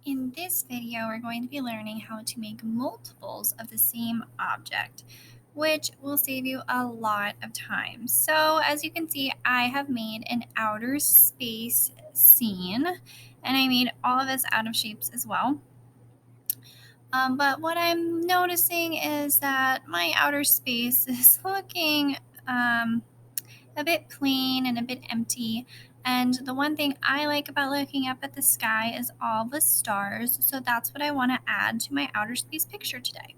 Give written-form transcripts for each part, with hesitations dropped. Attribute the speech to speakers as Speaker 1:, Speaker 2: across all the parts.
Speaker 1: In this video, we're going to be learning how to make multiples of the same object, which will save you a lot of time. So as you can see, I have made an outer space scene, and I made all of this out of shapes as well. But what I'm noticing is that my outer space is looking a bit plain and a bit empty. And the one thing I like about looking up at the sky is all the stars. So that's what I want to add to my outer space picture today.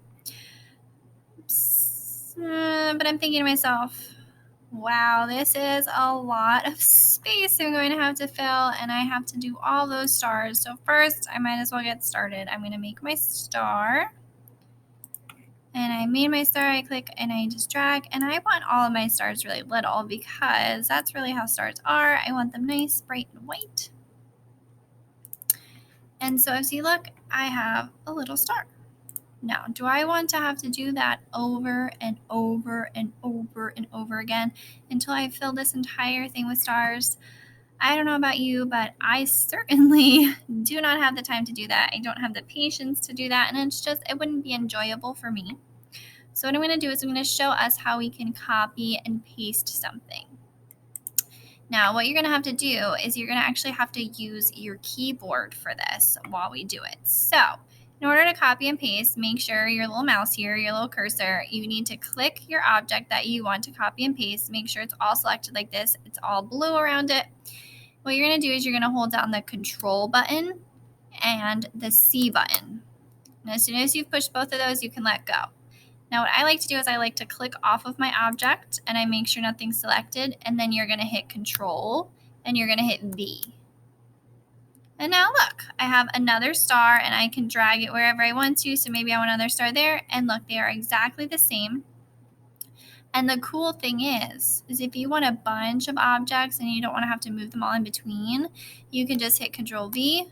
Speaker 1: But I'm thinking to myself, wow, this is a lot of space I'm going to have to fill, and I have to do all those stars. So first, I might as well get started. I'm going to make my star. And I made my star, I click and I just drag, and I want all of my stars really little because that's really how stars are. I want them nice, bright, and white. And so as you look, I have a little star. Now, do I want to have to do that over and over and over and over again until I fill this entire thing with stars? I don't know about you, but I certainly do not have the time to do that. I don't have the patience to do that, and it wouldn't be enjoyable for me. So what I'm going to do is I'm going to show us how we can copy and paste something. Now, what you're going to have to do is you're going to actually have to use your keyboard for this while we do it. So in order to copy and paste, make sure your little mouse here, your little cursor, you need to click your object that you want to copy and paste. Make sure it's all selected like this. It's all blue around it. What you're going to do is you're going to hold down the Control button and the C button. And as soon as you've pushed both of those, you can let go. Now what I like to do is I like to click off of my object and I make sure nothing's selected, and then you're going to hit Control and you're going to hit V. And now look, I have another star and I can drag it wherever I want to. So maybe I want another star there, and look, they are exactly the same. And the cool thing is if you want a bunch of objects and you don't want to have to move them all in between, you can just hit Control V,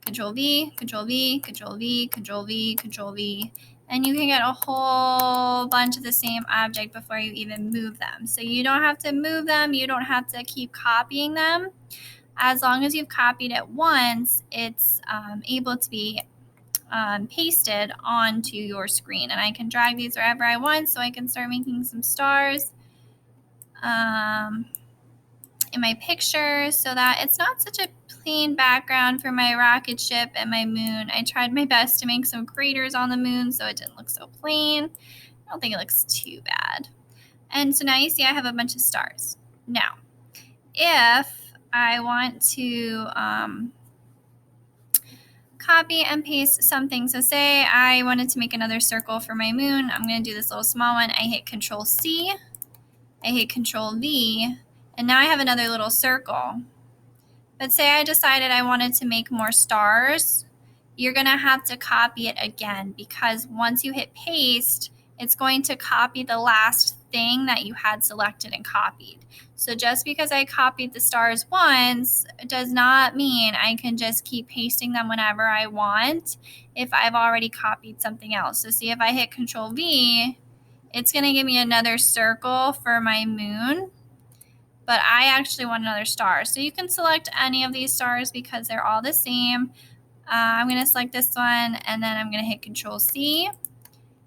Speaker 1: Control V, Control V, Control V, Control V, Control V, and you can get a whole bunch of the same object before you even move them. So you don't have to move them, you don't have to keep copying them. As long as you've copied it once, it's able to be pasted onto your screen. And I can drag these wherever I want, so I can start making some stars in my picture so that it's not such a plain background for my rocket ship and my moon. I tried my best to make some craters on the moon so it didn't look so plain. I don't think it looks too bad. And so now you see I have a bunch of stars. Now, if I want to copy and paste something, so say I wanted to make another circle for my moon, I'm going to do this little small one. I hit Control C, I hit Control V, and now I have another little circle. But say I decided I wanted to make more stars, you're going to have to copy it again, because once you hit paste, it's going to copy the last thing that you had selected and copied. So just because I copied the stars once does not mean I can just keep pasting them whenever I want if I've already copied something else. So see, if I hit Control V, it's going to give me another circle for my moon, but I actually want another star. So you can select any of these stars because they're all the same. I'm going to select this one, and then I'm going to hit Control C,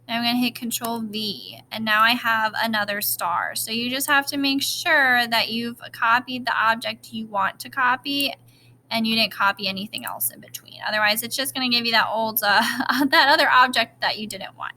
Speaker 1: and I'm going to hit Control V, and now I have another star. So you just have to make sure that you've copied the object you want to copy, and you didn't copy anything else in between. Otherwise, it's just going to give you that old that other object that you didn't want.